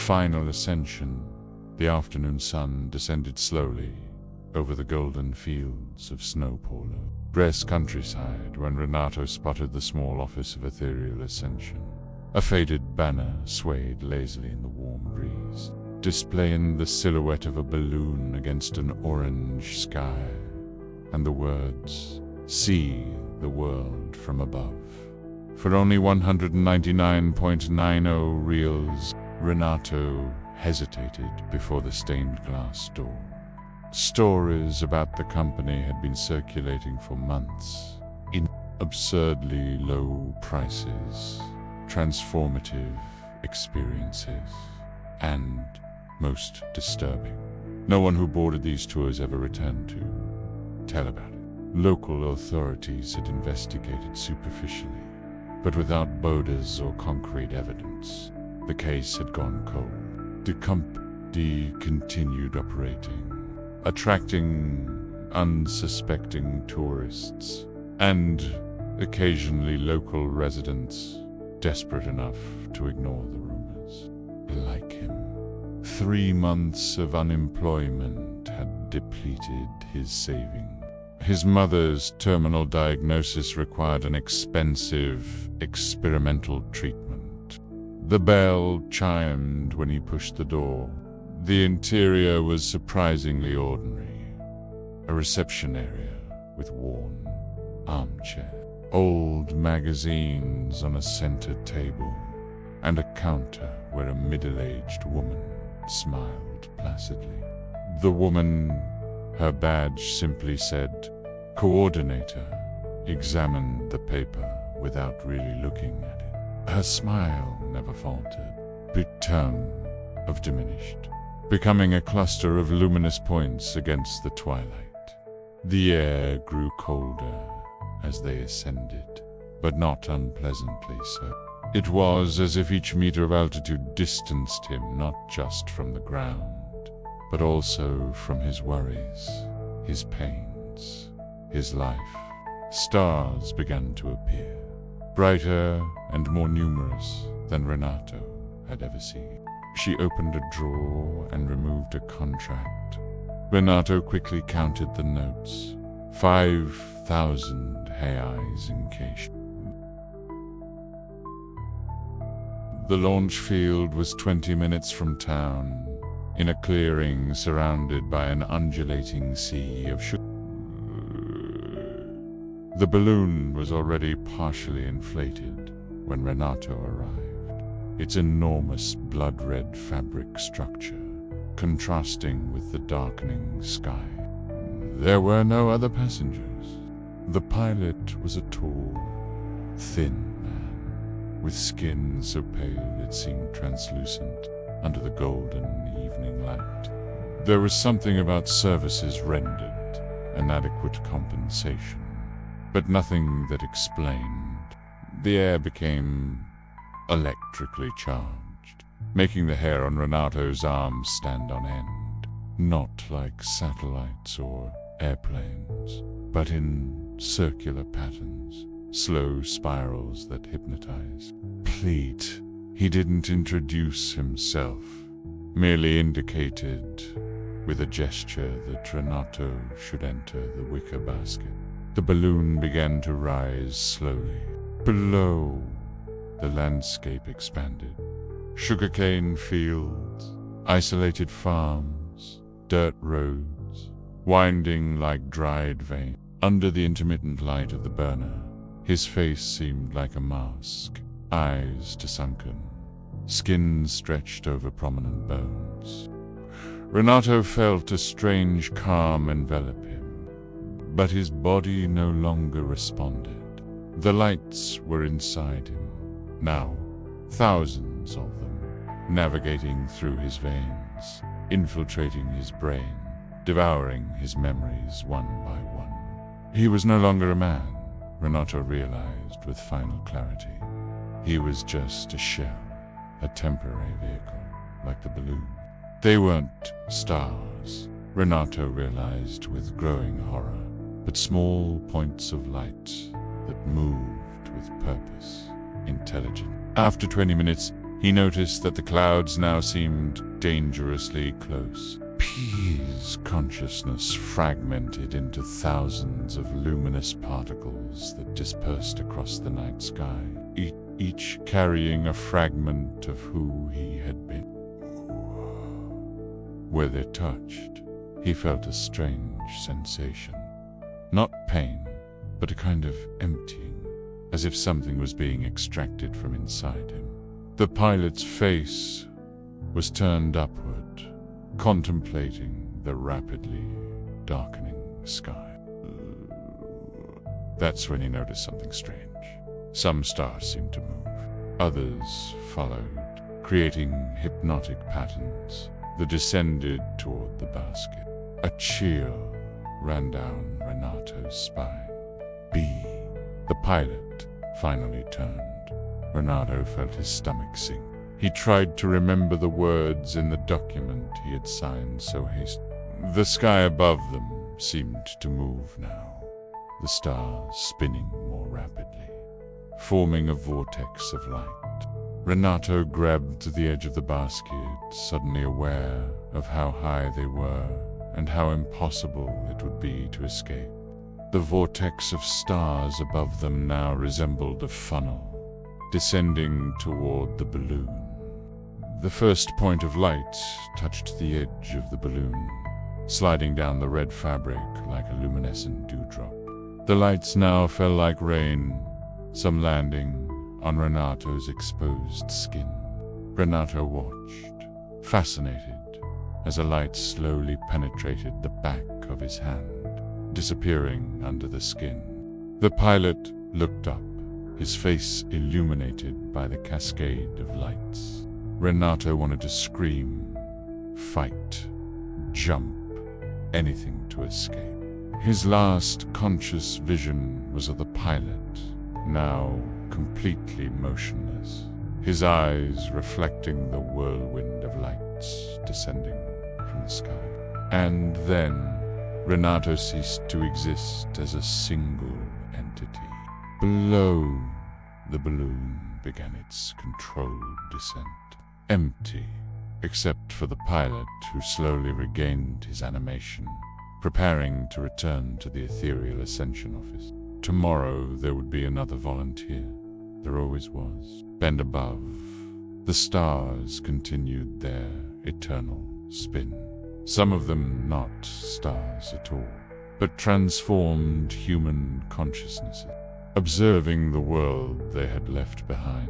final ascension, the afternoon sun descended slowly over the golden fields of São Paulo, Brest countryside, when Renato spotted the small office of Ethereal Ascension. A faded banner swayed lazily in the warm breeze, displaying the silhouette of a balloon against an orange sky, and the words, "See the world from above." For only 199.90 reals, Renato hesitated before the stained glass door. Stories about the company had been circulating for months, in absurdly low prices, transformative experiences, and, most disturbing, no one who boarded these tours ever returned to tell about it. Local authorities had investigated superficially, but without boders or concrete evidence. The case had gone cold. The company continued operating, attracting unsuspecting tourists and occasionally local residents desperate enough to ignore the rumors. Like him, 3 months of unemployment had depleted his savings. His mother's terminal diagnosis required an expensive, experimental treatment. The bell chimed when he pushed the door. The interior was surprisingly ordinary. A reception area with worn armchair, old magazines on a center table, and a counter where a middle-aged woman smiled placidly. The woman, her badge simply said, "Coordinator," examined the paper without really looking at it. Her smile never faltered, but tone of diminished, becoming a cluster of luminous points against the twilight. The air grew colder as they ascended, but not unpleasantly so. It was as if each meter of altitude distanced him not just from the ground, but also from his worries, his pains, his life. Stars began to appear, brighter and more numerous than Renato had ever seen. She opened a drawer and removed a contract. Renato quickly counted the notes. 5,000 reais in cash. The launch field was 20 minutes from town, in a clearing surrounded by an undulating sea of sugar. The balloon was already partially inflated when Renato arrived, its enormous blood-red fabric structure contrasting with the darkening sky. There were no other passengers. The pilot was a tall, thin man, with skin so pale it seemed translucent under the golden evening light. There was something about services rendered, inadequate compensation, but nothing that explained. The air became electrically charged, making the hair on Renato's arms stand on end, not like satellites or airplanes, but in circular patterns, slow spirals that hypnotize. Pleat. He didn't introduce himself, merely indicated with a gesture that Renato should enter the wicker basket. The balloon began to rise slowly. Below, the landscape expanded. Sugarcane fields, isolated farms, dirt roads, winding like dried veins. Under the intermittent light of the burner, his face seemed like a mask, eyes sunken, skin stretched over prominent bones. Renato felt a strange calm envelop him, but his body no longer responded. The lights were inside him, now, thousands of them, navigating through his veins, infiltrating his brain, devouring his memories one by one. He was no longer a man, Renato realized with final clarity. He was just a shell, a temporary vehicle, like the balloon. They weren't stars, Renato realized with growing horror, but small points of light that moved with purpose, intelligent. After 20 minutes, He noticed that the clouds now seemed dangerously close. His consciousness fragmented into thousands of luminous particles that dispersed across the night sky, each carrying a fragment of who he had been. Where they touched, he felt a strange sensation. Not pain, but a kind of emptying, as if something was being extracted from inside him. The pilot's face was turned upward, contemplating the rapidly darkening sky. That's when he noticed something strange. Some stars seemed to move. Others followed, creating hypnotic patterns that descended toward the basket. A chill ran down Renato's spine. The pilot finally turned. Renato felt his stomach sink. He tried to remember the words in the document he had signed so hastily. The sky above them seemed to move now, the stars spinning more rapidly, forming a vortex of light. Renato grabbed the edge of the basket, suddenly aware of how high they were and how impossible it would be to escape. The vortex of stars above them now resembled a funnel, descending toward the balloon. The first point of light touched the edge of the balloon, sliding down the red fabric like a luminescent dewdrop. The lights now fell like rain, some landing on Renato's exposed skin. Renato watched, fascinated, as a light slowly penetrated the back of his hand, disappearing under the skin. The pilot looked up, his face illuminated by the cascade of lights. Renato wanted to scream, fight, jump, anything to escape. His last conscious vision was of the pilot, now completely motionless, his eyes reflecting the whirlwind of lights descending from the sky. And then Renato ceased to exist as a single entity. Below the balloon began its controlled descent. Empty, except for the pilot, who slowly regained his animation, preparing to return to the Ethereal Ascension office. Tomorrow there would be another volunteer. There always was. And above, the stars continued their eternal spin. Some of them not stars at all, but transformed human consciousnesses, observing the world they had left behind.